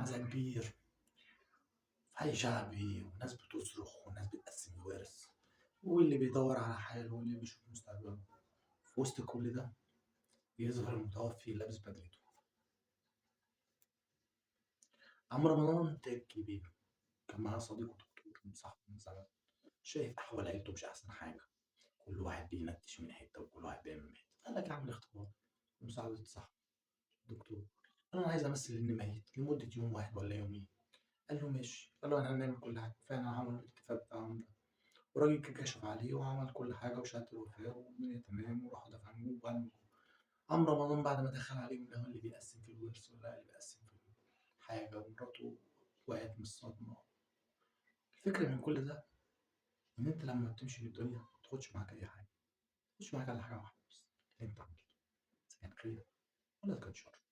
عزا كبير في حي شعبي، وناس بتصرخ وناس بتقسم الورث، واللي بيدور على حاله واللي بيشوف مستقبله. في وسط كل ده يظهر المتوفي لابس بدلته. عم رمضان إنتاج كبير، كان معاه صديقه دكتور صاحبه من زمان، شايف أحوال عيلته مش أحسن حاجة، كل واحد بينتش من حتة وكل واحد بيعمل من حتة. قال لك أعمل اختبار بمساعدة صاحبه الدكتور. قال له أنا عايز أمثل إني ميت لمدة يوم واحد ولا يومين. قال له ماشي. قال له أنا هنعمل كل حاجة. فعلا عملوا الاتفاق بتاعهم ده، والراجل كان كشف عليه وعمل كل حاجة وشهادة الوفاة والدنيا تمام، وراحوا دفنوه وقالوا. قام رمضان بعد ما دخل عليهم لقى اللي بيقسم في الورث ولا اللي بيقسم في حاجة، ومراته وقعت من الصدمة. الفكرة من كل ده إن أنت لما بتمشي في الدنيا متاخدش معاك أي حاجة، متاخدش معاك إلا حاجة واحدة بس، اللي أنت عملته، إذا كان خير ولا إذا كان شر.